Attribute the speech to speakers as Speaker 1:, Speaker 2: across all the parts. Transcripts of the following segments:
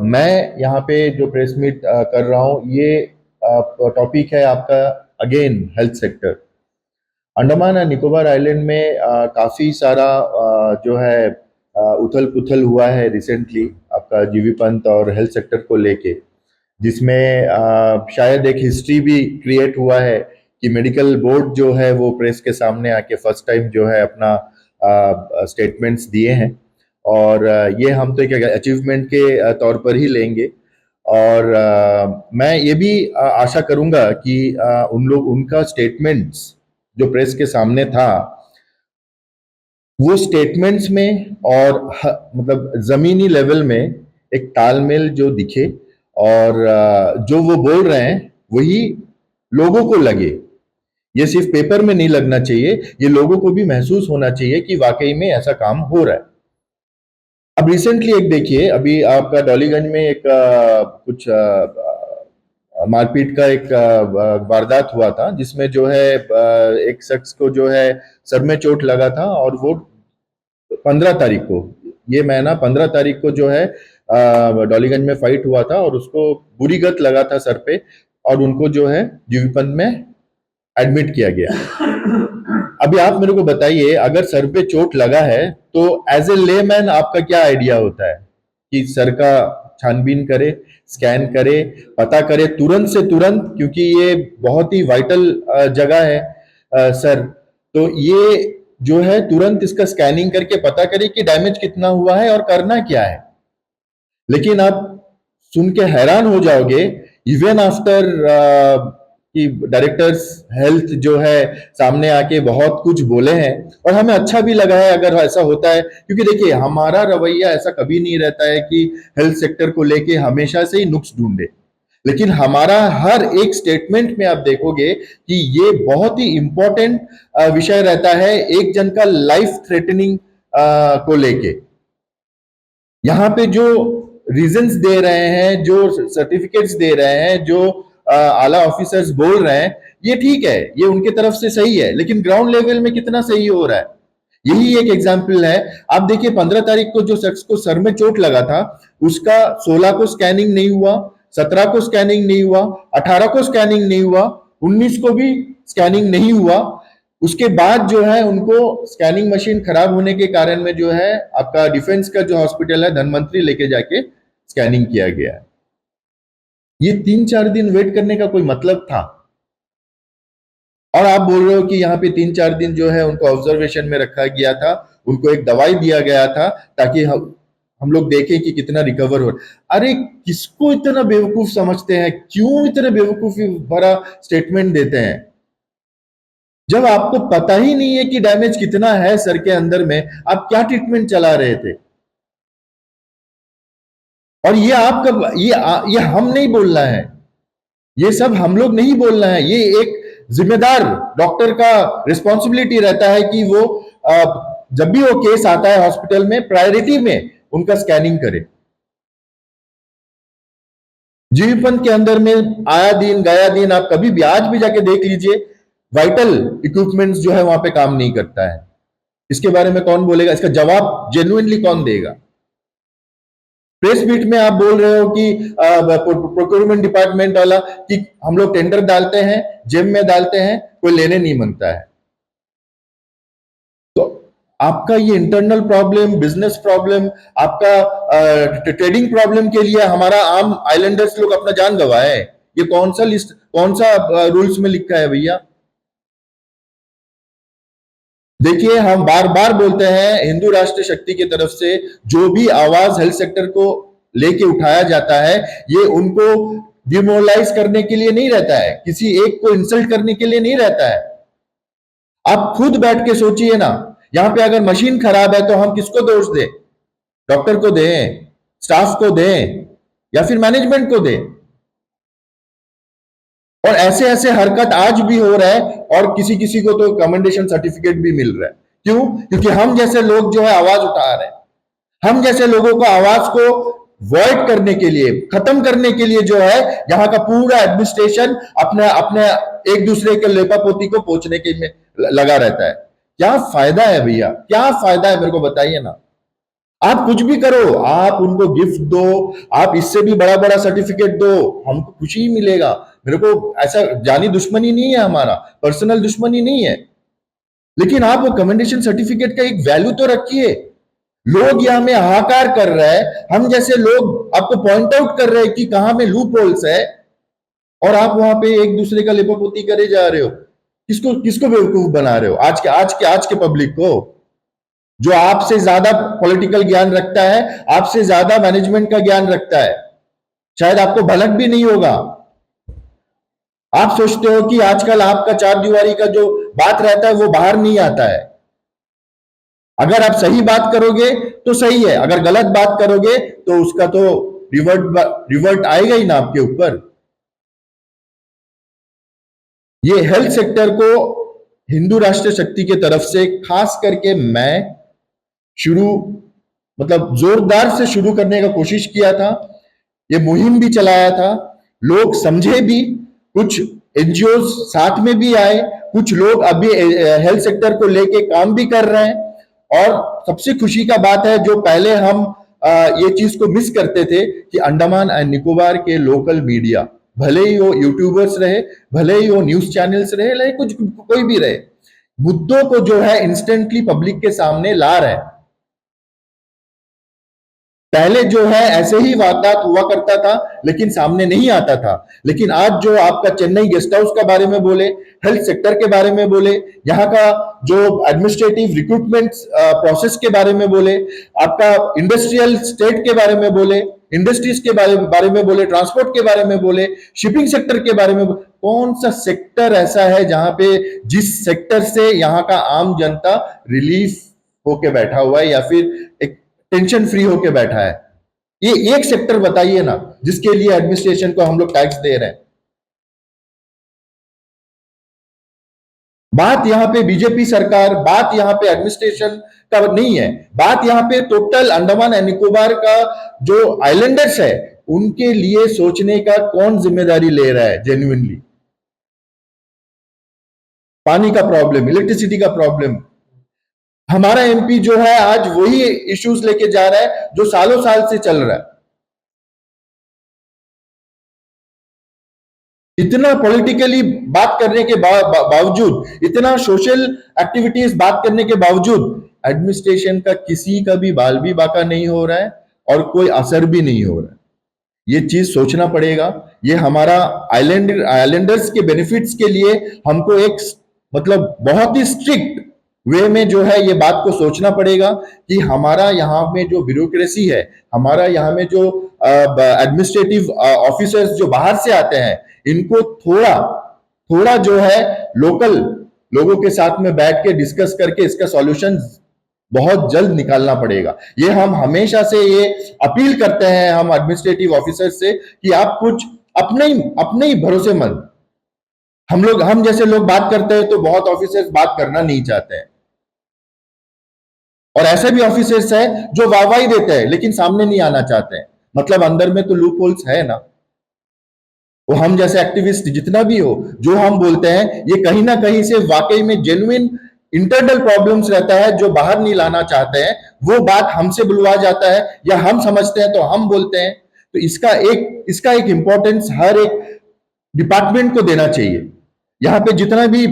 Speaker 1: मैं यहाँ पे जो प्रेस मीट कर रहा हूँ, ये टॉपिक है आपका again health sector. Andaman and Nicobar island में काफ़ी सारा जो है उथल पुथल हुआ है रिसेंटली आपका जीवी पंत और हेल्थ सेक्टर को लेके, जिसमें शायद एक हिस्ट्री भी क्रिएट हुआ है कि मेडिकल बोर्ड जो है वो प्रेस के सामने आके फर्स्ट टाइम जो है अपना स्टेटमेंट्स दिए हैं। और ये हम तो एक अचीवमेंट के तौर पर ही लेंगे। और मैं ये भी आशा करूंगा कि उनका स्टेटमेंट्स जो प्रेस के सामने था, वो स्टेटमेंट्स में और मतलब जमीनी लेवल में एक तालमेल जो दिखे, और जो वो बोल रहे हैं वही लोगों को लगे। ये सिर्फ पेपर में नहीं लगना चाहिए, ये लोगों को भी महसूस होना चाहिए कि वाकई में ऐसा काम हो रहा है। अब रिसेंटली एक देखिए, अभी आपका डॉलीगंज में एक कुछ मारपीट का एक वारदात हुआ था, जिसमें जो है एक शख्स को जो है सर में चोट लगा था, और वो 15 तारीख को, ये महीना 15 तारीख को जो है डॉलीगंज में फाइट हुआ था, और उसको बुरी गत लगा था सर पे, और उनको जो है जीवीपंत में एडमिट किया गया। अभी आप मेरे को बताइए, अगर सर पे चोट लगा है तो एज ए लेमैन आपका क्या आइडिया होता है कि सर का छानबीन करे, स्कैन करे, पता करे तुरंत से तुरंत, क्योंकि ये बहुत ही वाइटल जगह है सर। तो ये जो है तुरंत इसका स्कैनिंग करके पता करे कि डैमेज कितना हुआ है और करना क्या है। लेकिन आप सुन के हैरान हो जाओगे, इवन आफ्टर कि डायरेक्टर्स हेल्थ जो है सामने आके बहुत कुछ बोले हैं, और हमें अच्छा भी लगा है अगर ऐसा होता है, क्योंकि देखिए हमारा रवैया ऐसा कभी नहीं रहता है कि हेल्थ सेक्टर को लेके हमेशा से ही नुक्स ढूंढे। लेकिन हमारा हर एक स्टेटमेंट में आप देखोगे कि ये बहुत ही इंपॉर्टेंट विषय रहता है, एक जन का लाइफ थ्रेटनिंग को लेके। यहाँ पे जो रीजंस दे रहे हैं, जो सर्टिफिकेट्स दे रहे हैं, जो आला ऑफिसर्स बोल रहे हैं, ये ठीक है, ये उनके तरफ से सही है, लेकिन ग्राउंड लेवल में कितना सही हो रहा है, यही एक एग्जाम्पल है। आप देखिए 15 तारीख को जो शख्स को सर में चोट लगा था, उसका 16 को स्कैनिंग नहीं हुआ, 17 को स्कैनिंग नहीं हुआ, 18 को स्कैनिंग नहीं हुआ, 19 को भी स्कैनिंग नहीं हुआ। उसके बाद जो है उनको स्कैनिंग मशीन खराब होने के कारण में जो है आपका डिफेंस का जो हॉस्पिटल है धनवंतरी लेके जाके स्कैनिंग किया गया है। ये 3-4 दिन वेट करने का कोई मतलब था? और आप बोल रहे हो कि यहाँ पे 3-4 दिन जो है उनको ऑब्जर्वेशन में रखा गया था, उनको एक दवाई दिया गया था ताकि हम लोग देखें कि कितना रिकवर हो। अरे किसको इतना बेवकूफ समझते हैं? क्यों इतने बेवकूफी भरा स्टेटमेंट देते हैं? जब आपको पता ही नहीं है कि डैमेज कितना है सर के अंदर में, आप क्या ट्रीटमेंट चला रहे थे? और ये आपका ये हम नहीं बोलना है, ये सब हम लोग नहीं बोलना है, ये एक जिम्मेदार डॉक्टर का रिस्पॉन्सिबिलिटी रहता है कि वो जब भी वो केस आता है हॉस्पिटल में, प्रायोरिटी में उनका स्कैनिंग करे। जीवीपंत के अंदर में आया दिन गया दिन, आप कभी भी आज भी जाके देख लीजिए, वाइटल इक्विपमेंट्स जो है वहां पे काम नहीं करता है। इसके बारे में कौन बोलेगा? इसका जवाब जेन्युइनली कौन देगा? प्रेस मीट में आप बोल रहे हो कि प्रोक्योरमेंट डिपार्टमेंट वाला कि हम लोग टेंडर डालते हैं, जेब में डालते हैं, कोई लेने नहीं मांगता है। तो आपका ये इंटरनल प्रॉब्लम, बिजनेस प्रॉब्लम, आपका ट्रेडिंग प्रॉब्लम के लिए हमारा आम आइलैंडर्स लोग अपना जान गवाए। ये कौन सा लिस्ट, कौन सा रूल्स में लिखा है भैया? देखिए हम बार बार बोलते हैं, हिंदू राष्ट्र शक्ति की तरफ से जो भी आवाज हेल्थ सेक्टर को लेके उठाया जाता है, ये उनको डिमोरलाइज करने के लिए नहीं रहता है, किसी एक को इंसल्ट करने के लिए नहीं रहता है। आप खुद बैठ के सोचिए ना, यहां पे अगर मशीन खराब है तो हम किसको दोष दें? डॉक्टर को दें, स्टाफ को दें, या फिर मैनेजमेंट को दें? और ऐसे ऐसे हरकत आज भी हो रहा है, और किसी किसी को तो कमेंडेशन सर्टिफिकेट भी मिल रहा है। क्यों? क्योंकि हम जैसे लोग जो है आवाज उठा रहे हैं, हम जैसे लोगों को आवाज को वॉइड करने के लिए, खत्म करने के लिए जो है यहाँ का पूरा एडमिनिस्ट्रेशन अपने अपने एक दूसरे के लेपापोती को पहुंचने के में लगा रहता है। क्या फायदा है भैया? क्या फायदा है? मेरे को बताइए ना। आप कुछ भी करो, आप उनको गिफ्ट दो, आप इससे भी बड़ा बड़ा सर्टिफिकेट दो, हमको खुशी ही मिलेगा। मेरे को ऐसा जानी दुश्मनी नहीं है, हमारा पर्सनल दुश्मनी नहीं है, लेकिन आप वो कमेंडेशन सर्टिफिकेट का एक वैल्यू तो रखिए। लोग यहाँ में हाहाकार कर रहे हैं, हम जैसे लोग आपको पॉइंट आउट कर रहे हैं कि कहां में लूप होल्स है, और आप वहां पे एक दूसरे का लिपापोती करे जा रहे हो। किसको किसको बेवकूफ बना रहे हो? आज के पब्लिक को, जो आपसे ज्यादा पॉलिटिकल ज्ञान रखता है, आपसे ज्यादा मैनेजमेंट का ज्ञान रखता है, शायद आपको भनक भी नहीं होगा। आप सोचते हो कि आजकल आपका चार दीवारी का जो बात रहता है वो बाहर नहीं आता है। अगर आप सही बात करोगे तो सही है, अगर गलत बात करोगे तो उसका तो रिवर्ट आएगा ही ना आपके ऊपर। ये हेल्थ सेक्टर को हिंदू राष्ट्र शक्ति के तरफ से खास करके मैं शुरू मतलब जोरदार से शुरू करने का कोशिश किया था। ये मुहिम भी चलाया था, लोग समझे भी, कुछ एनजीओ साथ में भी आए, कुछ लोग अभी हेल्थ सेक्टर को लेके काम भी कर रहे हैं। और सबसे खुशी का बात है, जो पहले हम ये चीज को मिस करते थे कि अंडमान एंड निकोबार के लोकल मीडिया, भले ही वो यूट्यूबर्स रहे, भले ही वो न्यूज चैनल्स रहे, कुछ कोई भी रहे, मुद्दों को जो है इंस्टेंटली पब्लिक के सामने ला रहे हैं। पहले जो है ऐसे ही वारदात हुआ करता था लेकिन सामने नहीं आता था, लेकिन आज जो आपका चेन्नई गेस्ट हाउस के बारे में बोले, हेल्थ सेक्टर के बारे में बोले, यहाँ का जो एडमिनिस्ट्रेटिव रिक्रूटमेंट प्रोसेस के बारे में बोले, आपका इंडस्ट्रियल स्टेट के बारे में बोले, इंडस्ट्रीज के बारे में बोले, ट्रांसपोर्ट के बारे में बोले, शिपिंग सेक्टर के बारे में कौन सा सेक्टर ऐसा है जहां पे जिस सेक्टर से यहाँ का आम जनता रिलीफ होके बैठा हुआ है या फिर एक टेंशन फ्री होके बैठा है? ये एक सेक्टर बताइए ना जिसके लिए एडमिनिस्ट्रेशन को हम लोग टैक्स दे रहे हैं। बात यहां पे बीजेपी सरकार, बात यहां पे एडमिनिस्ट्रेशन का नहीं है, बात यहां पे टोटल अंडमान एंड निकोबार का जो आइलैंडर्स है उनके लिए सोचने का कौन जिम्मेदारी ले रहा है जेन्युइनली। पानी का प्रॉब्लम, इलेक्ट्रिसिटी का प्रॉब्लम, हमारा एमपी जो है आज वही इश्यूज लेके जा रहा है जो सालों साल से चल रहा है। इतना पॉलिटिकली बात करने के बावजूद, इतना सोशल एक्टिविटीज बात करने के बावजूद एडमिनिस्ट्रेशन का किसी का भी बाल भी बाका नहीं हो रहा है और कोई असर भी नहीं हो रहा है। ये चीज सोचना पड़ेगा। ये हमारा आइलैंडर्स के बेनिफिट्स के लिए हमको एक मतलब बहुत ही स्ट्रिक्ट वे में जो है ये बात को सोचना पड़ेगा कि हमारा यहाँ में जो ब्यूरोक्रेसी है, हमारा यहाँ में जो एडमिनिस्ट्रेटिव ऑफिसर्स जो बाहर से आते हैं, इनको थोड़ा थोड़ा जो है लोकल लोगों के साथ में बैठ के डिस्कस करके इसका सॉल्यूशन बहुत जल्द निकालना पड़ेगा। ये हम हमेशा से ये अपील करते हैं हम एडमिनिस्ट्रेटिव ऑफिसर से कि आप कुछ अपने ही भरोसेमंद, हम जैसे लोग बात करते हैं तो बहुत ऑफिसर्स बात करना नहीं चाहते हैं, और ऐसे भी ऑफिसर्स हैं जो वाहवाही देते हैं लेकिन सामने नहीं आना चाहते हैं। मतलब अंदर में तो लूप होल्स है ना। वो हम जैसे एक्टिविस्ट जितना भी हो, जो हम बोलते हैं ये कहीं ना कहीं से वाकई में जेन्युइन इंटरनल प्रॉब्लम्स रहता है जो बाहर नहीं लाना चाहते हैं, वो बात हमसे बुलवा जाता है या हम समझते हैं तो हम बोलते हैं। तो इसका एक इंपॉर्टेंस हर एक डिपार्टमेंट को देना चाहिए। यहाँ पे जितना भी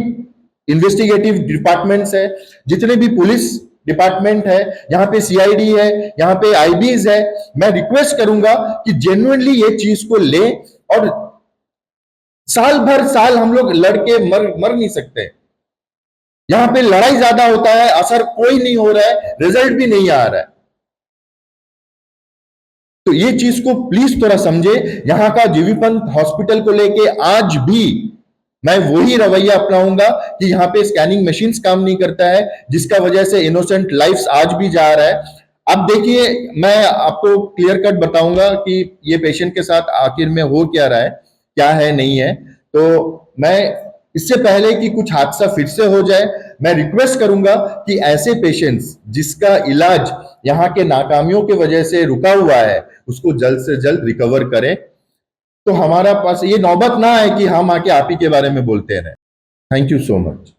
Speaker 1: इन्वेस्टिगेटिव डिपार्टमेंट्स है, जितने भी पुलिस डिपार्टमेंट है, यहाँ पे सीआईडी है, यहाँ पे आईबीज है, मैं रिक्वेस्ट करूंगा कि जेन्युइनली ये चीज को ले। और साल भर साल हम लोग लड़के मर नहीं सकते। यहां पे लड़ाई ज्यादा होता है, असर कोई नहीं हो रहा है, रिजल्ट भी नहीं आ रहा है। तो ये चीज को प्लीज थोड़ा समझे। यहां का जीवी पंत हॉस्पिटल को लेके आज भी मैं वही रवैया अपनाऊंगा कि यहाँ पे स्कैनिंग मशीन्स काम नहीं करता है, जिसका वजह से इनोसेंट लाइफ्स आज भी जा रहा है। अब देखिए, मैं आपको क्लियर कट बताऊंगा कि ये पेशेंट के साथ आखिर में हो क्या रहा है, क्या है नहीं है। तो मैं इससे पहले कि कुछ हादसा फिर से हो जाए, मैं रिक्वेस्ट करूंगा कि ऐसे पेशेंट्स जिसका इलाज यहाँ के नाकामियों की वजह से रुका हुआ है उसको जल्द से जल्द रिकवर करें। तो हमारा पास ये नौबत ना है कि हम आके आप ही के बारे में बोलते रहे। Thank you so much.